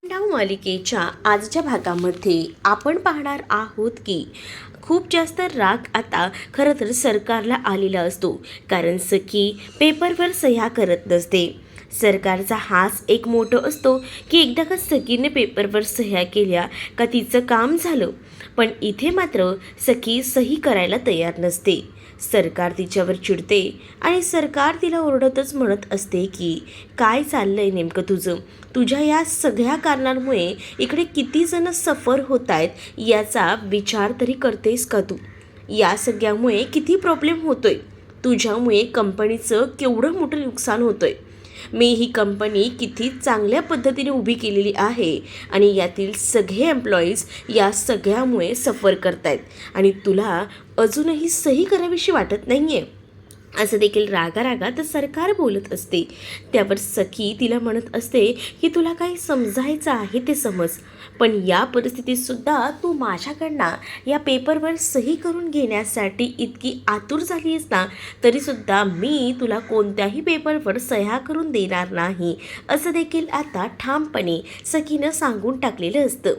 डाव मालिकेच्या आजच्या भागामध्ये आपण पाहणार आहोत की खूप जास्त राग आता खरं तर सरकारला आलेला असतो, कारण सखी पेपरवर सह्या करत नसते. सरकारचा हाच एक मोठो असतो की एकदा का सखीने पेपरवर सह्या केल्या का तिचं काम झालं. पण इथे मात्र सखी सही करायला तयार नसते. सरकार तिच्यावर चिडते आणि सरकार तिला ओरडतच म्हणत असते की काय चाललंय नेमकं तुझं. तुझ्या या सगळ्या कारणांमुळे इकडे किती जण सफर होत आहेत याचा विचार तरी करतेस का तू. या सगळ्यामुळे किती प्रॉब्लेम होतोय. तुझ्यामुळे कंपनीचं केवढं मोठं नुकसान होतोय. मी ही कंपनी किती चांगल्या पद्धतीने उभी केलेली आहे आणि यातील सगळे एम्प्लॉईज या सगळ्यामुळे सफर करतायत आणि तुला अजूनही सही करावीशी वाटत नाही आहे, असं देखील रागारागात सरकार बोलत असते. त्यावर सखी तिला म्हणत असते की तुला काही समजायचं आहे ते समज, पण या परिस्थितीतसुद्धा तू माझ्याकडनं या पेपरवर सही करून घेण्यासाठी इतकी आतुर झाली आहेस ना, तरीसुद्धा मी तुला कोणत्याही पेपरवर सह्या करून देणार नाही, असं देखील आता ठामपणे सखीनं सांगून टाकलेलं असतं.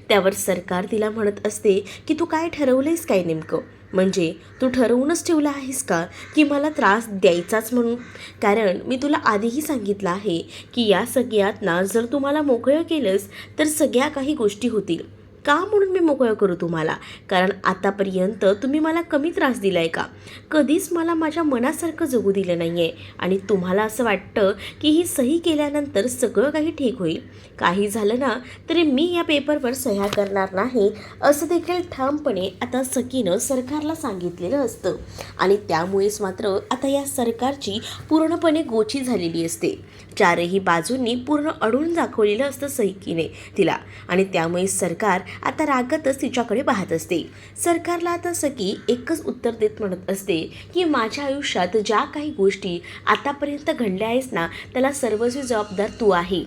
त्यावर सरकार तिला म्हणत असते की तू काय ठरवलंयस काय नेमकं. म्हणजे तू ठरवूनच ठेवलं आहेस का की मला त्रास द्यायचाच म्हणून. कारण मी तुला आधीही सांगितलं आहे की या सगळ्यातनं जर तू मला मोकळं केलंस तर सगळ्या काही गोष्टी होतील. का म्हणून मी मोकळं करू तुम्हाला. कारण आतापर्यंत तुम्ही मला कमी त्रास दिला आहे का. कधीच मला माझ्या मनासारखं जगू दिलं नाही आहे आणि तुम्हाला असं वाटतं की ही सही केल्यानंतर सगळं काही ठीक होईल. काही झालं ना तरी मी या पेपरवर सह्या करणार नाही, असं देखील ठामपणे आता सखीनं सरकारला सांगितलेलं असतं. आणि त्यामुळेच मात्र आता या सरकारची पूर्णपणे गोची झालेली असते. चारही बाजूंनी पूर्ण अडून दाखवलेलं असतं सखीने तिला आणि त्यामुळे सरकार आता रागातच तिच्याकडे पाहत असते. सरकारला आता सखी एकच उत्तर देत म्हणत असते की माझ्या आयुष्यात ज्या काही गोष्टी आतापर्यंत घडल्या आहेस ना त्याला सर्वस्वी जबाबदार तू आहे.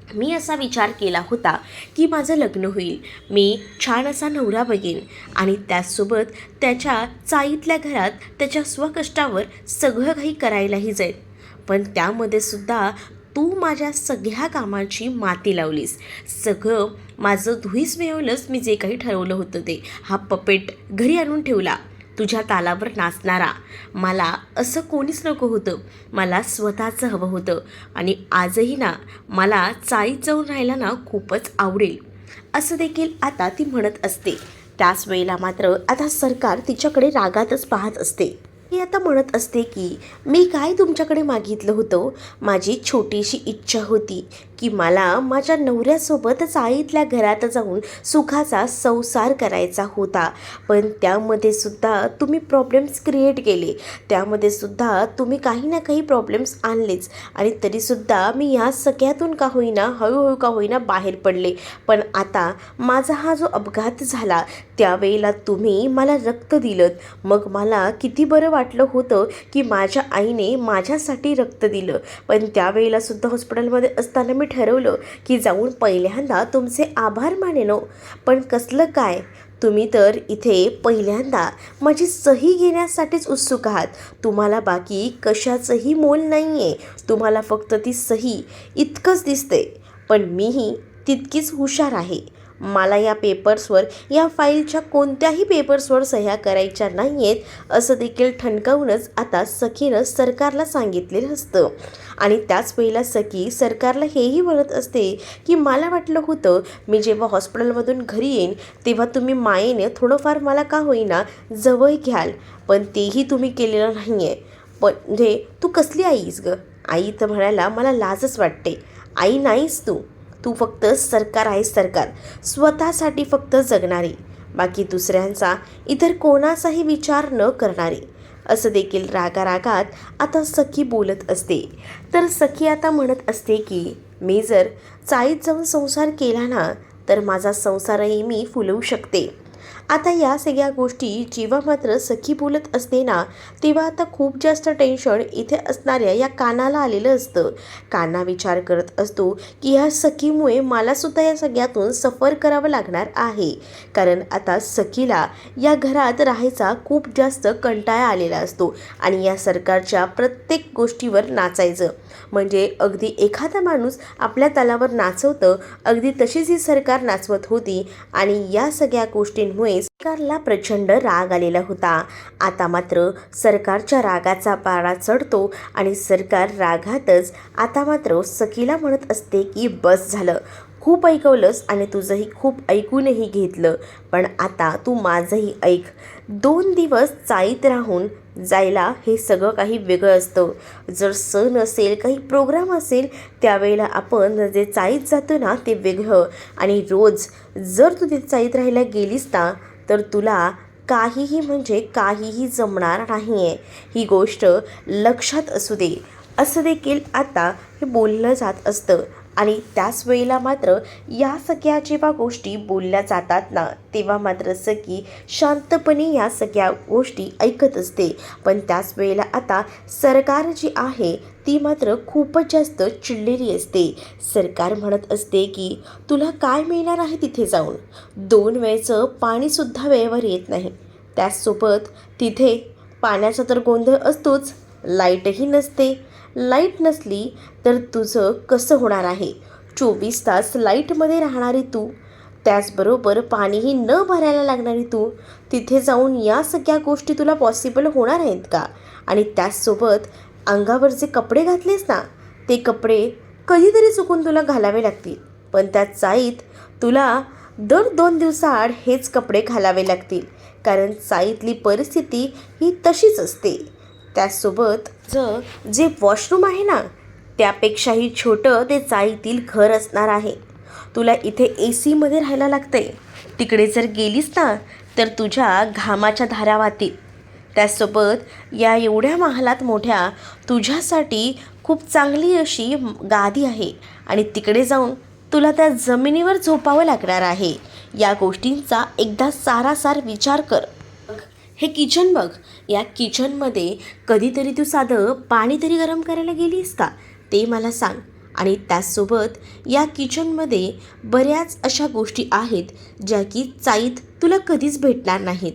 मी असा विचार केला होता की माझं लग्न होईल, मी छान असा नवरा बघेन आणि त्याचसोबत त्याच्या चाईतल्या घरात त्याच्या स्वकष्टावर सगळं काही करायलाही जाईल. पण त्यामध्ये सुद्धा तू माझ्या सगळ्या कामाची माती लावलीस. सगळं माझं धुईस मिळवलंच. मी जे काही ठरवलं होतं ते हा पपेट घरी आणून ठेवला, तुझ्या तालावर नाचणारा. मला असं कोणीच नको होतं, मला स्वतःचं हवं होतं. आणि आजही ना मला चाळीत जाऊन राहायला ना खूपच आवडेल, असं देखील आता ती म्हणत असते. त्याच वेळेला मात्र आता सरकार तिच्याकडे रागातच पाहत असते. ती आता म्हणत असते की मी काय तुमच्याकडे मागितलं होतं. माझी छोटीशी इच्छा होती की मला माझ्या नवऱ्यासोबत चाळीतल्या घरात जाऊन सुखाचा संसार करायचा होता. पण त्यामध्ये सुद्धा तुम्ही प्रॉब्लेम्स क्रिएट केले, त्यामध्ये सुद्धा तुम्ही काही ना काही प्रॉब्लेम्स आणलेच आणि तरीसुद्धा मी या सगळ्यातून का होईना हळूहळू का होईना बाहेर पडले. पण आता माझा हा जो अपघात झाला त्यावेळेला तुम्ही मला रक्त दिलं, मग मला किती बरं वाटलं होतं की माझ्या आईने माझ्यासाठी रक्त दिलं. पण त्यावेळेला सुद्धा हॉस्पिटलमध्ये असताना मी ठरवलं की जाऊन पहिल्यांदा तुमचे आभार मानेन. पण कसलं काय, तुम्ही तर इथे पहिल्यांदा माझी सही घेण्यासाठीच उत्सुक आहात. तुम्हाला बाकी कशाचंही मोल नाही आहे, तुम्हाला फक्त ती सही इतकंच दिसतंय. पण मीही तितकीच हुशार आहे. मला या पेपर्सवर, या फाईलच्या कोणत्याही पेपर्सवर सह्या करायच्या नाही आहेत, असं देखील ठणकावूनच आता सखीनं सरकारला सांगितलेलं असतं. आणि त्याच वेळेला सखी सरकारला हेही म्हणत असते की मला वाटलं होतं मी जेव्हा हॉस्पिटलमधून घरी येईन तेव्हा तुम्ही मायेने थोडंफार मला का होईना जवळ घ्याल, पण तेही तुम्ही केलेलं नाही आहे. पण म्हणजे तू कसली आईस गं. आई तर म्हणायला मला लाजच वाटते. आई नाहीस तू, तू फक्त सरकार आहेस. सरकार स्वतःसाठी फक्त जगणारी, बाकी दुसऱ्यांचा इतर कोणाचाही विचार न करणारी, असं देखील रागारागात आता सखी बोलत असते. तर सखी आता म्हणत असते की मी जर चाळीत जाऊन संसार केला ना तर माझा संसारही मी फुलवू शकते. आता या सगळ्या गोष्टी जेव्हा मात्र सखी बोलत असते ना, तेव्हा आता खूप जास्त टेन्शन इथे असणाऱ्या या कानाला आलेलं असतं. काना विचार करत असतो की ह्या सखीमुळे मलासुद्धा या सगळ्यातून सफर करावं लागणार आहे. कारण आता सखीला या घरात राहायचा खूप जास्त कंटाळा आलेला असतो आणि या सरकारच्या प्रत्येक गोष्टीवर नाचायचं. म्हणजे अगदी एखादा माणूस आपल्या तालावर नाचवतं, अगदी तशीच ही सरकार नाचवत होती आणि या सगळ्या गोष्टींमुळे सरकारला प्रचंड राग आलेला होता. आता मात्र सरकारच्या रागाचा पारा चढतो आणि सरकार रागातच आता मात्र सखीला म्हणत असते की बस झालं, खूप ऐकवलंस आणि तुझंही खूप ऐकूनही घेतलं, पण आता तू माझंही ऐक. 2 दिवस चाळीत राहून जायला हे सगळं काही वेगळं असतं. जर सण असेल, काही प्रोग्राम असेल, त्यावेळेला आपण जे चाळीत जातो ना ते वेगळं, आणि रोज जर तू तिथे चाळीत राहायला गेलीस ना तर तुला काहीही म्हणजे काहीही जमणार नाही आहे. ही गोष्ट लक्षात असू दे, असं देखील आता हे बोललं जात असतं. आणि त्याच वेळेला मात्र या सगळ्या जेव्हा गोष्टी बोलल्या जातात ना, तेव्हा मात्र सखी शांतपणे या सगळ्या गोष्टी ऐकत असते. पण त्याच वेळेला आता सरकार जी आहे ती मात्र खूपच जास्त चिडलेली असते. सरकार म्हणत असते की तुला काय मिळणार आहे तिथे जाऊन? 2 वेळचं पाणीसुद्धा वेळेवर येत नाही. त्याचसोबत तिथे पाण्याचा तर गोंधळ असतोच, लाईटही नसते. लाईट नसली तर तुझं कसं होणार आहे? 24 तास लाईटमध्ये राहणारी तू, त्याचबरोबर पाणीही न भरायला लागणारी तू, तिथे जाऊन या सगळ्या गोष्टी तुला पॉसिबल होणार आहेत का? आणि त्याचसोबत अंगावर जे कपडे घातलेस ना, ते कपडे कधीतरी चुकून तुला घालावे लागतील. पण त्या चाळीत तुला दर 2 दिवसाआड हेच कपडे घालावे लागतील, कारण चाळीतली परिस्थिती ही तशीच असते. त्याचसोबत जे वॉशरूम आहे ना, त्यापेक्षाही छोटं ते चाळीतील घर असणार आहे. तुला इथे AC मध्ये राहायला लागते, तिकडे जर गेलीस ना तर तुझ्या घामाच्या धारा वाहतील. त्याचसोबत या एवढ्या महालात मोठ्या तुझ्यासाठी खूप चांगली अशी गादी आहे आणि तिकडे जाऊन तुला त्या जमिनीवर झोपावं लागणार आहे. या गोष्टींचा एकदा सारासार विचार कर. हे किचन बघ, या किचनमध्ये कधीतरी तू साधं पाणी तरी गरम करायला गेलीस का, ते मला सांग. आणि त्याचसोबत या किचनमध्ये बऱ्याच अशा गोष्टी आहेत ज्या की चाळीत तुला कधीच भेटणार नाहीत.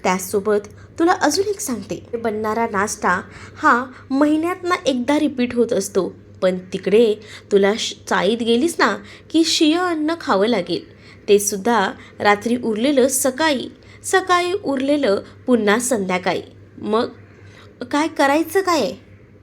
त्याचसोबत तुला अजून एक सांगते, बनणारा नाश्ता हा महिन्यातनं एकदा रिपीट होत असतो, पण तिकडे तुला चाळीत गेलीस ना की शिळं अन्न खावं लागेल. ते सुद्धा रात्री उरलेलं सकाळी, सकाळी उरलेलं पुन्हा संध्याकाळी. मग काय करायचं काय?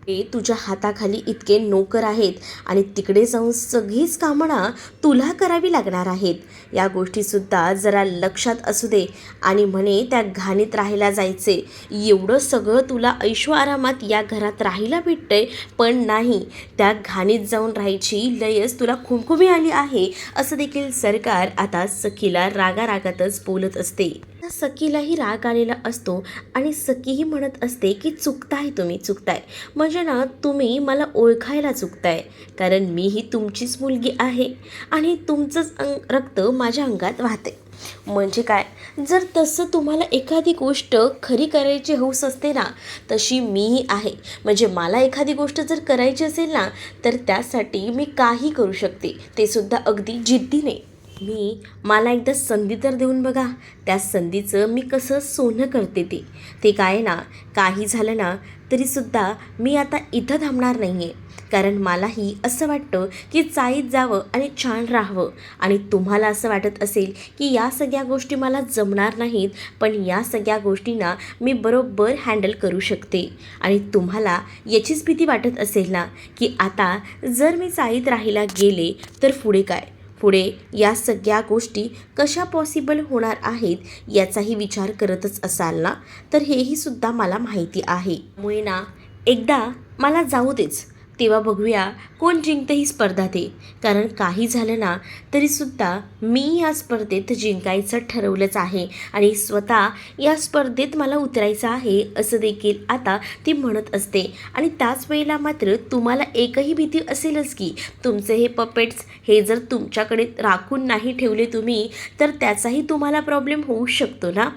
ते तुझ्या हाताखाली इतके नोकर आहेत आणि तिकडे जाऊन सगळीच कामं ना तुला करावी लागणार आहेत. या गोष्टीसुद्धा जरा लक्षात असू दे. आणि म्हणे त्या घाणीत राहायला जायचे, एवढं सगळं तुला ऐशो आरामात या घरात राहायला भेटतंय, पण नाही, त्या घाणीत जाऊन राहायची लयच तुला खुमखुमी आली आहे, असं देखील सरकार आता सखीला रागारागातच बोलत असते. सखीलाही राग आलेला असतो आणि सखीही म्हणत असते की चुकताय, तुम्ही चुकताय, म्हणजे ना तुम्ही मला ओळखायला चुकताय, कारण मी ही तुमचीच मुलगी आहे आणि तुमचंच रक्त माझ्या अंगात वाहते. म्हणजे काय, जर तसं तुम्हाला एखादी गोष्ट खरी करायची हौस असते ना, तशी मीही आहे. म्हणजे मला एखादी गोष्ट जर करायची असेल ना तर त्यासाठी मी काही करू शकते, ते सुद्धा अगदी जिद्दीने. मला एकदा संधी तर देऊन बघा, त्या संधीचं मी कसं सोनं करते ते काय ना, काही झालं ना तरीसुद्धा मी आता इथं थांबणार नाही आहे. कारण मलाही असं वाटतं की चाळीत जावं आणि छान राहावं. आणि तुम्हाला असं वाटत असेल की या सगळ्या गोष्टी मला जमणार नाहीत, पण या सगळ्या गोष्टींना मी बरोबर हँडल करू शकते. आणि तुम्हाला याचीच भीती वाटत असेल ना की आता जर मी चाळीत राहायला गेले तर पुढे काय, पुढे या सगळ्या गोष्टी कशा पॉसिबल होणार आहेत याचाही विचार करतच असाल ना, तर हेही सुद्धा मला माहिती आहे. त्यामुळे ना एकदा मला जाऊ देच, तेव्हा बघूया कोण जिंकतं ही स्पर्धा ते. कारण काही झालं ना तरीसुद्धा मी या स्पर्धेत जिंकायचं ठरवलंच आहे आणि स्वतः या स्पर्धेत मला उतरायचं आहे असं देखील आता ती म्हणत असते. आणि त्याच वेळेला मात्र तुम्हाला एकही भीती असेलच की तुमचे हे पपेट्स हे जर तुमच्याकडे राखून नाही ठेवले तुम्ही तर त्याचाही तुम्हाला प्रॉब्लेम होऊ शकतो ना.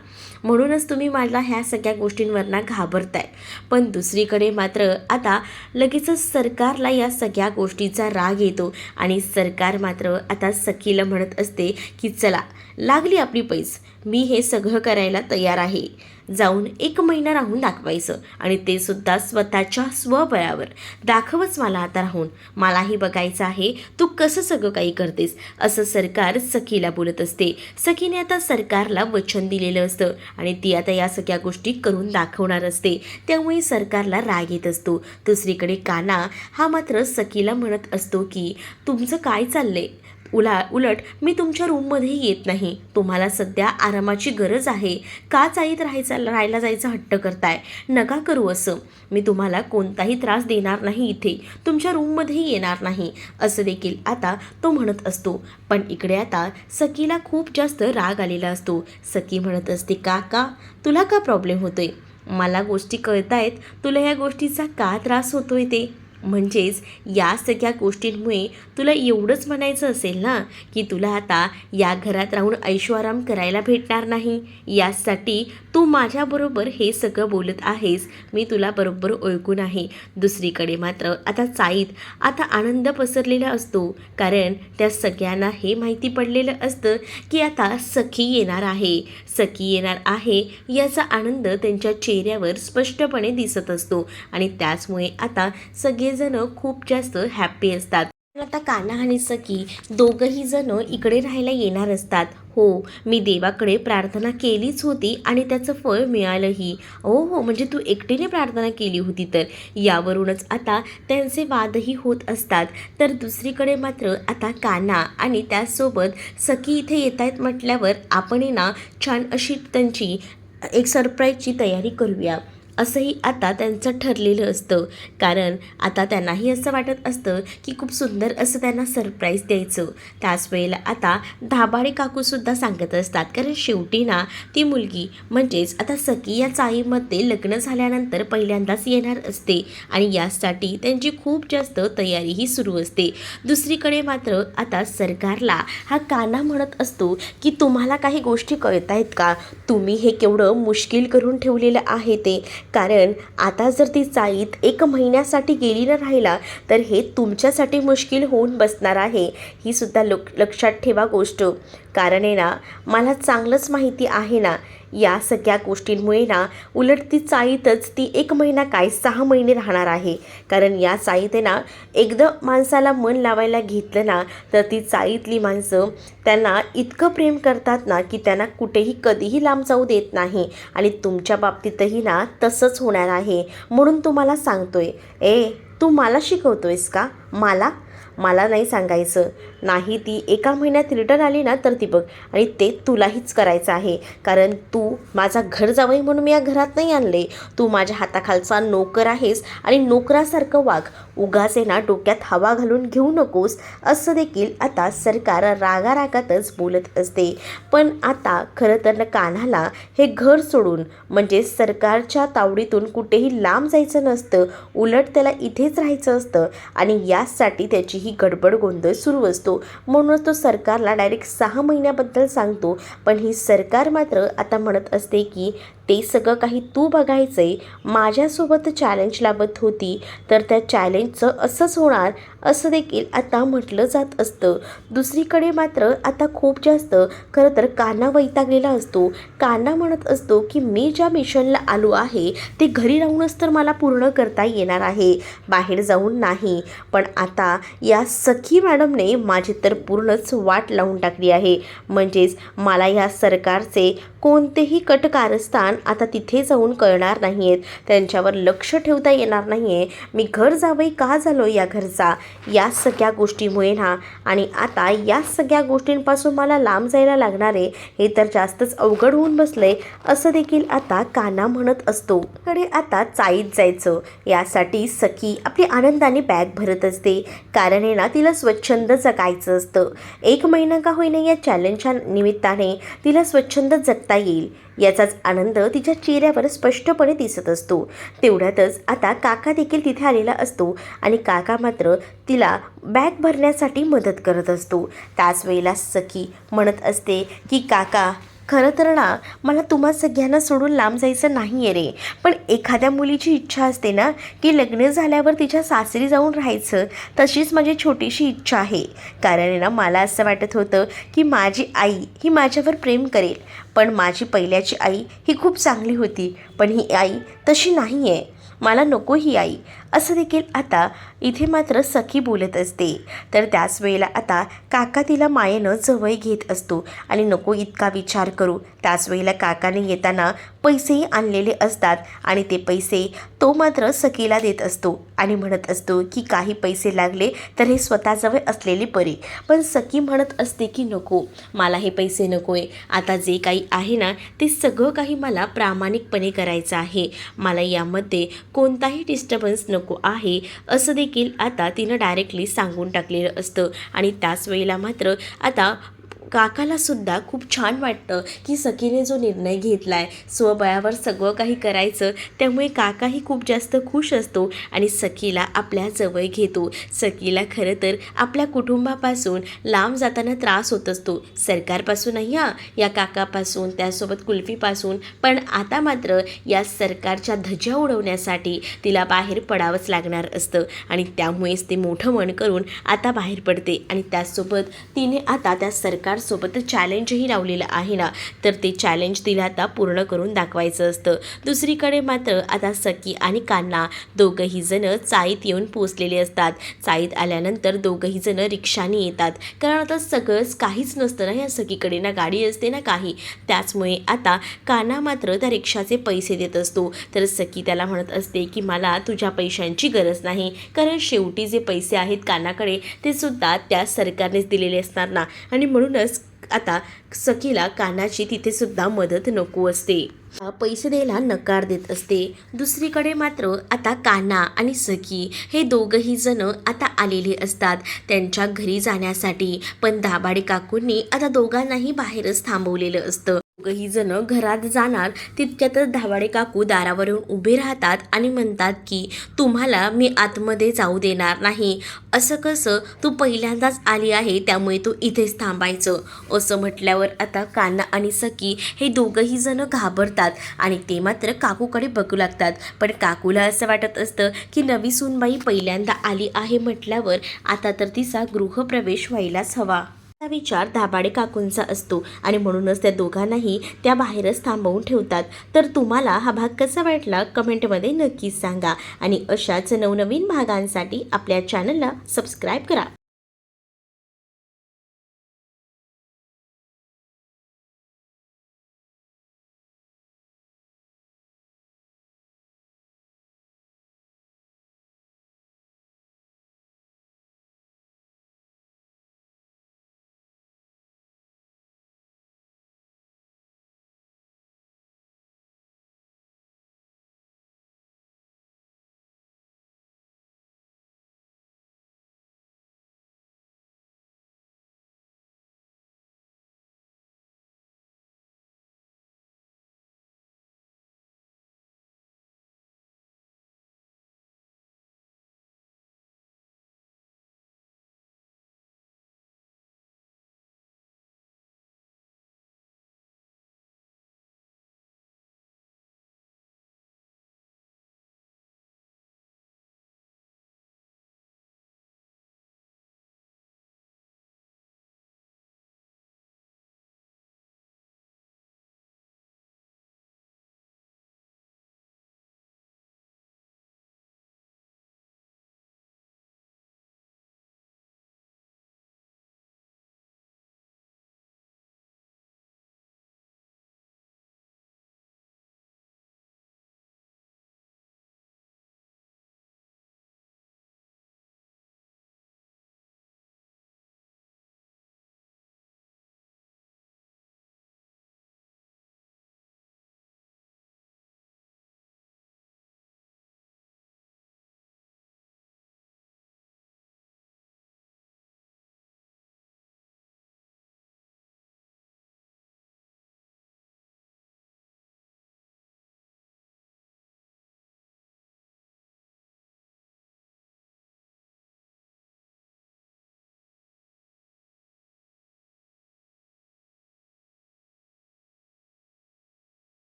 म्हणूनच तुम्ही मला ह्या सगळ्या गोष्टींवरनं घाबरताय. पण दुसरीकडे मात्र आता लगेचच सरकारला या सगळ्या गोष्टीचा राग येतो आणि सरकार मात्र आता सखीला म्हणत असते की चला लागली आपली पैस, मी हे सगळं करायला तयार आहे. जाऊन 1 महिना राहून दाखवायचं आणि ते सुद्धा स्वतःच्या स्वबळावर. दाखवच मला आता राहून, मलाही बघायचं आहे तू कसं सगळं काही करतेस असं सरकार सखीला बोलत असते. सखीने आता सरकारला वचन दिलेलं असतं आणि ती आता या सगळ्या गोष्टी करून दाखवणार असते. त्यामुळे सरकारला राग येत असतो. दुसरीकडे काना हा मात्र सखीला म्हणत असतो की तुमचं काय चाललंय, उलट मी तुमच्या रूममध्ये येत नाही, तुम्हाला सध्या आरामाची गरज आहे, का चाळीत राहायला जायचं हट्ट करताय, नका करू असं, मी तुम्हाला कोणताही त्रास देणार नाही, इथे तुमच्या रूममध्येही येणार नाही असं देखील आता तो म्हणत असतो. पण इकडे आता सखीला खूप जास्त राग आलेला असतो. सखी म्हणत असते का तुला का प्रॉब्लेम होतोय, मला गोष्टी कळतायत, तुला या गोष्टीचा का त्रास होतोय ते. म्हणजेच या सगळ्या गोष्टींमुळे तुला एवढंच म्हणायचं असेल ना की तुला आता या घरात राहून ऐशोआराम करायला भेटणार नाही, यासाठी तू माझ्याबरोबर हे सगळं बोलत आहेस, मी तुला बरोबर ओळखून आहे. दुसरीकडे मात्र आता चाईत आता आनंद पसरलेला असतो. कारण त्या सगळ्यांना हे माहिती पडलेलं असतं की आता सखी येणार आहे याचा आनंद त्यांच्या चेहऱ्यावर स्पष्टपणे दिसत असतो आणि त्याचमुळे आता सगळेजण खूप जास्त हॅप्पी असतात. आता कान्हा आणि सखी दोघंही जण इकडे राहायला येणार असतात. हो, मी देवाकडे प्रार्थना केलीच होती आणि त्याचं फळ मिळालंही. हो, म्हणजे तू एकटीने प्रार्थना केली होती तर. यावरूनच आता त्यांचे वादही होत असतात. तर दुसरीकडे मात्र आता कान्हा आणि त्याचसोबत सखी इथे येत आहेत म्हटल्यावर आपण ना छान अशी त्यांची एक सरप्राईजची तयारी करूया असंही आता त्यांचं ठरलेलं असतं. कारण आता त्यांनाही असं वाटत असतं की खूप सुंदर असं त्यांना सरप्राईज द्यायचं. त्याच वेळेला आता धाबाडे काकूसुद्धा सांगत असतात. कारण शेवटी ना ती मुलगी म्हणजेच आता सखी या चाळीमध्ये लग्न झाल्यानंतर पहिल्यांदाच येणार असते आणि यासाठी त्यांची खूप जास्त तयारीही सुरू असते. दुसरीकडे मात्र आता सरकारला हा कान्हा म्हणत असतो की तुम्हाला काही गोष्टी कळत आहेत का, तुम्ही हे केवढं मुश्किल करून ठेवलेलं आहे ते. कारण आता जर ती चाळीत 1 महिन्यासाठी गेली न राहिला तर हे तुमच्यासाठी मुश्किल होऊन बसणार आहे. ही सुद्धा लक्षात ठेवा गोष्ट. कारण आहे ना मला चांगलंच माहिती आहे ना या सगळ्या गोष्टींमुळे ना उलट ती चाळीतच ती 1 महिना काय 6 महिने राहणार आहे. कारण या चाळीत आहे ना एकदा माणसाला मन लावायला घेतलं ना तर ती चाळीतली माणसं त्यांना इतकं प्रेम करतात ना की त्यांना कुठेही कधीही लांब जाऊ देत नाही. आणि तुमच्या बाबतीतही ना तसंच होणार आहे. म्हणून तुम्हाला सांगतोय, तू मला शिकवतोयस का, मला नाही सांगायचं. नाही ती 1 महिन्यात रिटर्न आली ना तर ती बघ, आणि ते तुलाहीच करायचं आहे. कारण तू माझा घर जावई म्हणून मी या घरात नाही आणले, तू माझ्या हाताखालचा नोकर आहेस आणि नोकरासारखं वाग. उगाच आहे ना डोक्यात हवा घालून घेऊ नकोस असं देखील आता सरकार रागारागातच बोलत असते. पण आता खरं तर कान्हाला हे घर सोडून म्हणजे सरकारच्या तावडीतून कुठेही लांब जायचं नसतं, उलट त्याला इथेच राहायचं असतं. आणि यासाठी त्याची ही गडबड गोंधळ सुरू असतो. म्हणूनच तो सरकारला डायरेक्ट 6 महिन्याबद्दल सांगतो. पण ही सरकार मात्र आता म्हणत असते की ते सगळं काही तू बघायचं आहे, माझ्यासोबत चॅलेंज लावत होती तर त्या चॅलेंजचं असंच होणार असं देखील आता म्हटलं जात असतं. दुसरीकडे मात्र आता खूप जास्त खरं तर कान्हा वैतागलेला असतो. कान्हा म्हणत असतो की मी ज्या मिशनला आलो आहे ते घरी राहूनच तर मला पूर्ण करता येणार आहे, बाहेर जाऊन नाही. पण आता या सखी मॅडमने माझी तर पूर्णच वाट लावून टाकली आहे. म्हणजेच मला या सरकारचे कोणतेही कटकारस्थान आता तिथे जाऊन कळणार नाही आहेत, त्यांच्यावर लक्ष ठेवता येणार नाही आहे. मी घर जावई का झालो या घरचा, या सगळ्या गोष्टीमुळे ना. आणि आता या सगळ्या गोष्टींपासून मला लांब जायला लागणार आहे, हे तर जास्तच अवघड होऊन बसलंय असं देखील आता काना म्हणत असतो. कडे आता चाईत जायचं यासाठी सखी आपली आनंदाने बॅग भरत असते. कारण आहे ना, तिला स्वच्छंद जगायचं असतं. 1 महिना का होईना या चॅलेंजच्या निमित्ताने तिला स्वच्छंद जगता येईल याचाच आनंद तिच्या चेहऱ्यावर स्पष्टपणे दिसत असतो. तेवढ्यातच आता काका देखील तिथे आलेला असतो आणि काका मात्र तिला बॅग भरण्यासाठी मदत करत असतो. त्याच वेळेला सखी म्हणत असते की काका, खरं तर ना, मला तुम्हा सगळ्यांना सोडून लांब जायचं नाही आहे रे. पण एखाद्या मुलीची इच्छा असते ना की लग्न झाल्यावर तिच्या सासरी जाऊन राहायचं, तशीच माझी छोटीशी इच्छा आहे. कारण आहे ना, मला असं वाटत होतं की माझी आई ही माझ्यावर प्रेम करेल, पण माझी पहिल्याची आई ही खूप चांगली होती, पण ही आई तशी नाही आहे. मला नको ही आई, असं देखील आता इथे मात्र सखी बोलत असते. तर त्याच वेळेला आता काका तिला मायेनं जवळ घेत असतो आणि नको इतका विचार करू. त्याच वेळेला काकाने येताना पैसेही आणलेले असतात आणि ते पैसे तो मात्र सखीला देत असतो आणि म्हणत असतो की काही पैसे लागले तर हे स्वतःजवळ असलेले बरे. पण सखी म्हणत असते की नको, मला हे पैसे नको आहे. आता जे काही आहे ना, ते सगळं काही मला प्रामाणिकपणे करायचं आहे. मला यामध्ये कोणताही डिस्टर्बन्स नको आहे, असं देखील आता तिनं डायरेक्टली सांगून टाकलेलं असतं. आणि त्याच वेळेला मात्र आता काकाला सुद्धा खूप छान वाटतं की सखीने जो निर्णय घेतला आहे स्वबळावर सगळं काही करायचं, त्यामुळे काकाही खूप जास्त खुश असतो आणि सखीला आपल्या जवळ घेतो. सखीला खरं तर आपल्या कुटुंबापासून लांब जाताना त्रास होत असतो, सरकारपासूनही या काकापासून, त्यासोबत कुल्फीपासून. पण आता मात्र या सरकारच्या धज्या उडवण्यासाठी तिला बाहेर पडावंच लागणार असतं आणि त्यामुळेच ते मोठं मन करून आता बाहेर पडते. आणि त्याचसोबत तिने आता त्या सोबत चॅलेंजही लावलेलं आहे ना, तर ते चॅलेंज तिला आता पूर्ण करून दाखवायचं असतं. दुसरीकडे मात्र आता सखी आणि कान्हा दोघंही जण चाळीत येऊन पोचलेले असतात. चाळीत आल्यानंतर दोघंही जण रिक्षाने येतात, कारण आता सगळंच काहीच नसतं ना या सखीकडे, ना गाडी असते ना काही. त्याचमुळे आता कान्हा मात्र त्या रिक्षाचे पैसे देत असतो. तर सखी त्याला म्हणत असते की मला तुझ्या पैशांची गरज नाही, कारण शेवटी जे पैसे आहेत कान्हाकडे ते सुद्धा त्या सरकारनेच दिलेले असणार ना, आणि म्हणूनच आता सखीला कान्हाची तिथे सुद्धा मदत नको असते, पैसे द्यायला नकार देत असते. दुसरीकडे मात्र आता कान्हा आणि सखी हे दोघंही जण आता आलेले असतात त्यांच्या घरी जाण्यासाठी. पण दाभाडे काकूंनी आता दोघांनाही बाहेरच थांबवलेलं असतं. दोघंही जण घरात जाणार तितक्यातच दाभाडे काकू दारावरून उभे राहतात आणि म्हणतात की तुम्हाला मी आतमध्ये जाऊ देणार नाही. असं कसं, तू पहिल्यांदाच आली आहे त्यामुळे तू इथेच थांबायचं, असं म्हटल्यावर आता कान्हा आणि सखी हे दोघंही जण घाबरतात आणि ते मात्र काकूकडे बघू लागतात. पण काकूला असं वाटत असतं की नवी सूनबाई पहिल्यांदा आली आहे म्हटल्यावर आता तर तिचा गृहप्रवेश व्हायलाच हवा. हा विचार दाभाडे काकूंचा असतो आणि म्हणूनच त्या दोघांनाही त्या बाहेरच थांबवून ठेवतात. तर तुम्हाला हा भाग कसा वाटला कमेंटमध्ये नक्कीच सांगा आणि अशाच नवनवीन भागांसाठी आपल्या चॅनलला सबस्क्राईब करा.